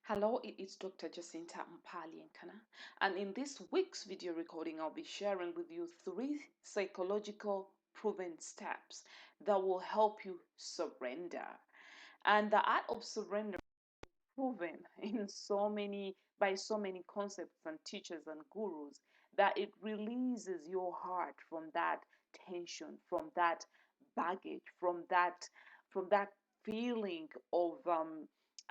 Hello, it is Dr. Jacinta Mpalyenkana, and in this week's video recording, I'll be sharing with you three psychological proven steps that will help you surrender. And the art of surrender is proven in so many by so many concepts and teachers and gurus that it releases your heart from that tension, from that baggage, from that feeling of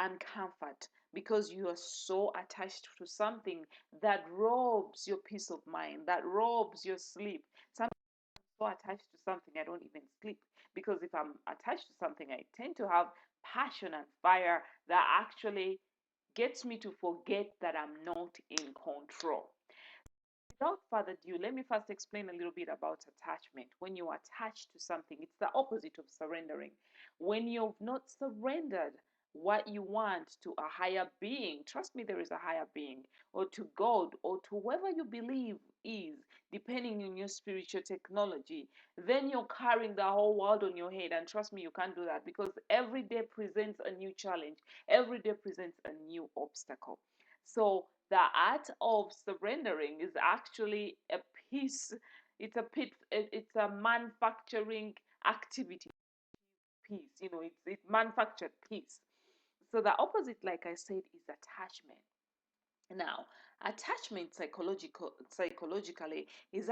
uncomfort because you are so attached to something that robs your peace of mind, that robs your sleep. Sometimes I'm so attached to something I don't even sleep because if I'm attached to something, I tend to have passion and fire that actually gets me to forget that I'm not in control. Without further ado, let me first explain a little bit about attachment. When you're attached to something, it's the opposite of surrendering. When you've not surrendered what you want to a higher being, trust me, there is a higher being, or to God, or to whoever you believe is, depending on your spiritual technology, then you're carrying the whole world on your head. And trust me, you can't do that because every day presents a new challenge, every day presents a new obstacle. So the art of surrendering is actually a piece. It's a manufacturing activity piece. It's manufactured piece. So the opposite, like I said, is attachment. Now, attachment psychologically is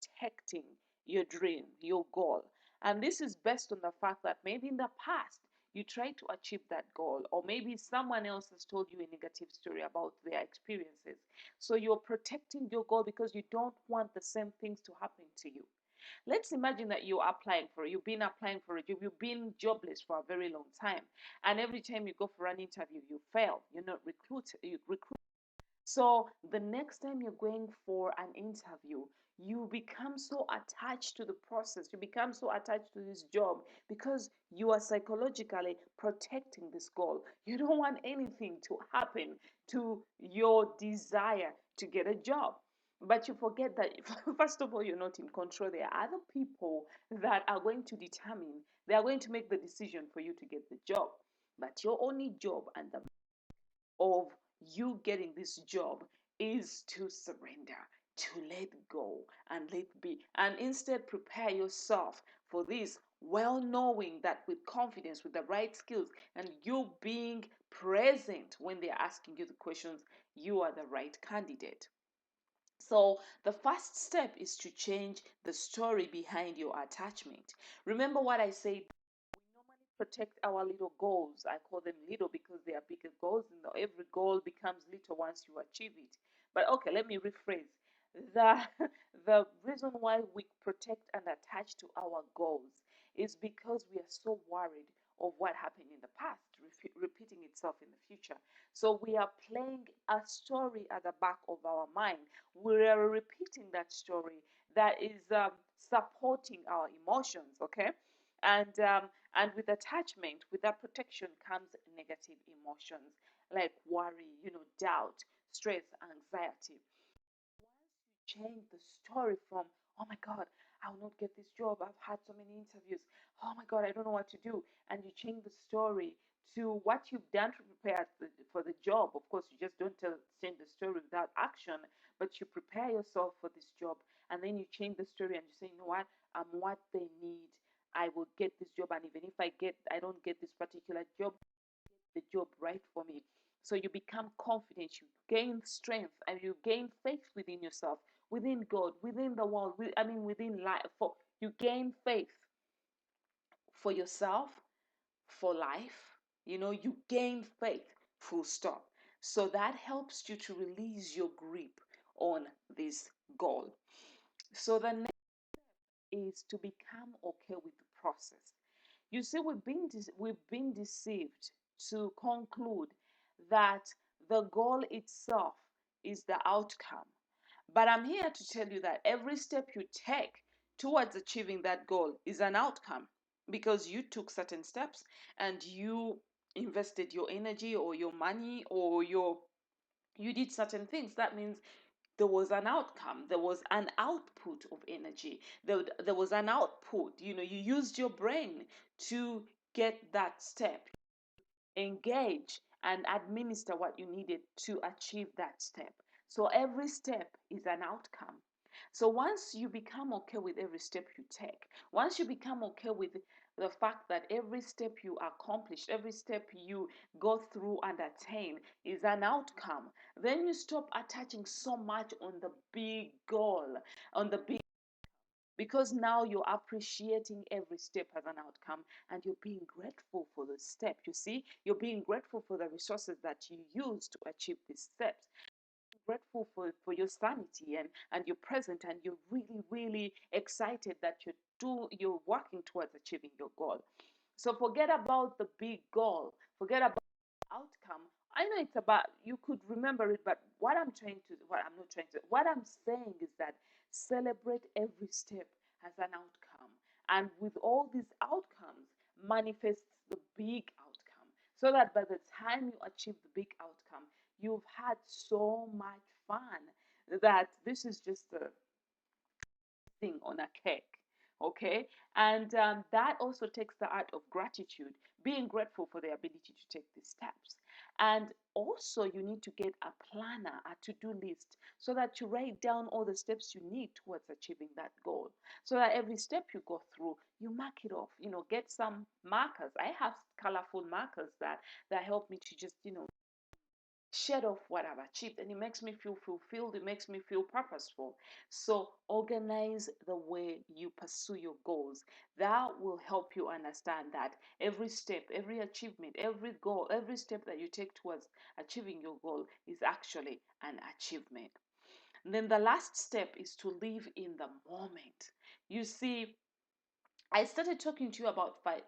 protecting your dream, your goal. And this is based on the fact that maybe in the past you tried to achieve that goal, or maybe someone else has told you a negative story about their experiences. So you're protecting your goal because you don't want the same things to happen to you. Let's imagine that you've been applying for a job, you've been jobless for a very long time, and every time you go for an interview, you fail. You're not recruited. You recruit so the next time you're going for an interview, you become so attached to the process, you become so attached to this job because you are psychologically protecting this goal. You don't want anything to happen to your desire to get a job. But you forget that, first of all, you're not in control. There are other people that are going to determine, they are going to make the decision for you to get the job. But your only job and the of you getting this job is to surrender, to let go and let be. And instead, prepare yourself for this, well knowing that with confidence, with the right skills, and you being present when they're asking you the questions, you are the right candidate. So, the first step is to change the story behind your attachment. Remember what I said, normally protect our little goals. I call them little because they are bigger goals, and every goal becomes little once you achieve it. But okay, let me rephrase. The, the reason why we protect and attach to our goals is because we are so worried of what happened in the past, repeating itself in the future. So we are playing a story at the back of our mind. We are repeating that story that is supporting our emotions, okay? And and with attachment, with that protection comes negative emotions like worry, doubt, stress, anxiety. Change the story from, oh my God, I will not get this job. I've had so many interviews. Oh my God, I don't know what to do. And you change the story to what you've done to prepare for the job. Of course, you just don't change the story without action, but you prepare yourself for this job. And then you change the story and you say, you know what? I'm what they need. I will get this job. And even if I don't get this particular job, the job right for me. So you become confident, you gain strength, and you gain faith within yourself, within God, within the world. Within life. For you gain faith for yourself, for life. You gain faith. Full stop. So that helps you to release your grip on this goal. So the next is to become okay with the process. You see, we've been deceived to conclude that the goal itself is the outcome. But I'm here to tell you that every step you take towards achieving that goal is an outcome because you took certain steps and you invested your energy or your money or you did certain things. That means there was an outcome, there was an output of energy, there was an output. You used your brain to get that step, engage, and administer what you needed to achieve that step. So every step is an outcome. So once you become okay with every step you take, once you become okay with the fact that every step you accomplish, every step you go through and attain is an outcome, then you stop attaching so much on the big goal, on the big, because now you're appreciating every step as an outcome and you're being grateful for the step. You see, you're being grateful for the resources that you use to achieve these steps, grateful for your sanity and your present, and you're really, really excited that you're working towards achieving your goal. So forget about the big goal, forget about the outcome. I know it's about, you could remember it, but what I'm saying is that celebrate every step as an outcome, and with all these outcomes manifest the big outcome, so that by the time you achieve the big outcome, you've had so much fun that this is just a thing on a cake. Okay. And that also takes the art of gratitude, being grateful for the ability to take these steps. And also, you need to get a planner, a to-do list, so that you write down all the steps you need towards achieving that goal, so that every step you go through, you mark it off. Get some markers. I have colorful markers that help me to just shed off what I've achieved, and it makes me feel fulfilled, it makes me feel purposeful. So organize the way you pursue your goals. That will help you understand that every step, every achievement, every goal, every step that you take towards achieving your goal is actually an achievement. And then the last step is to live in the moment. You see, I started talking to you about 5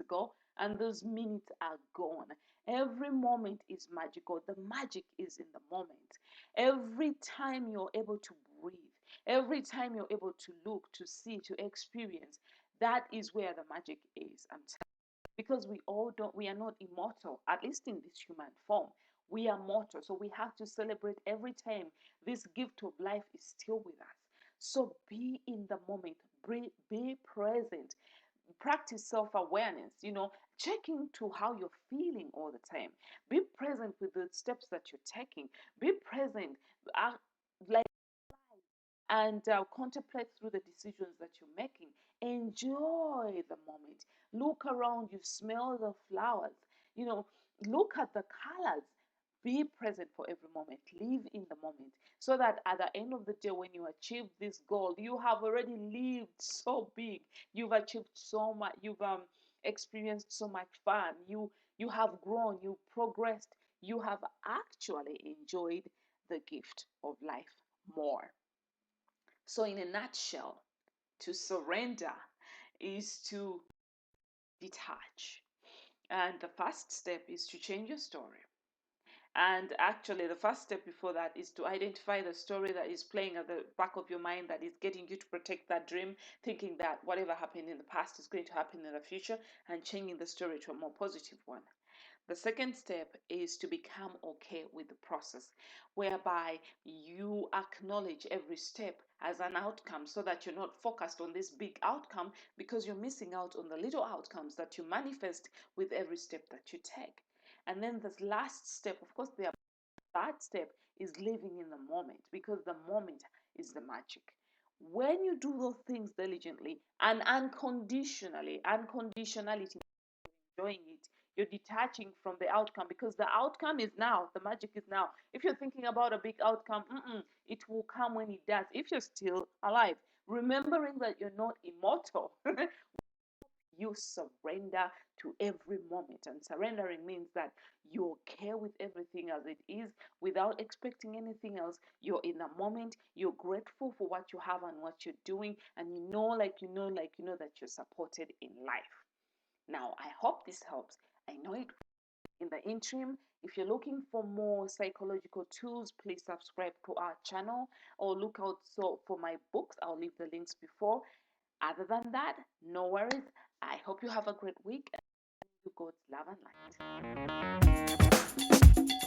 ago, and those minutes are gone. Every moment is magical. The magic is in the moment. Every time you're able to breathe, every time you're able to look, to see, to experience, that is where the magic is. Because we are not immortal, at least in this human form. We are mortal, so we have to celebrate every time this gift of life is still with us. So be in the moment, be present, practice self-awareness, check into how you're feeling all the time, be present with the steps that you're taking, be present, uh, like, and contemplate through the decisions that you're making. Enjoy the moment. Look around you, smell the flowers, you know look at the colors. Be present for every moment, live in the moment, so that at the end of the day, when you achieve this goal, you have already lived so big, you've achieved so much, you've experienced so much fun, you have grown, you progressed, you have actually enjoyed the gift of life more. So, in a nutshell, to surrender is to detach. And the first step is to change your story. And actually, the first step before that is to identify the story that is playing at the back of your mind that is getting you to protect that dream, thinking that whatever happened in the past is going to happen in the future, and changing the story to a more positive one. The second step is to become okay with the process, whereby you acknowledge every step as an outcome, so that you're not focused on this big outcome, because you're missing out on the little outcomes that you manifest with every step that you take. And then the last step, of course, the third step is living in the moment, because the moment is the magic. When you do those things diligently and unconditionality, enjoying it, you're detaching from the outcome, because the outcome is now, the magic is now. If you're thinking about a big outcome, it will come when it does, if you're still alive. Remembering that you're not immortal, you surrender to every moment. And surrendering means that you're okay with everything as it is, without expecting anything else. You're in the moment, you're grateful for what you have and what you're doing, and that you're supported in life. Now, I hope this helps. I know it. In the interim, if you're looking for more psychological tools, please subscribe to our channel, or look out for my books. I'll leave the links before. Other than that, no worries. I hope you have a great week, and you God's love and light.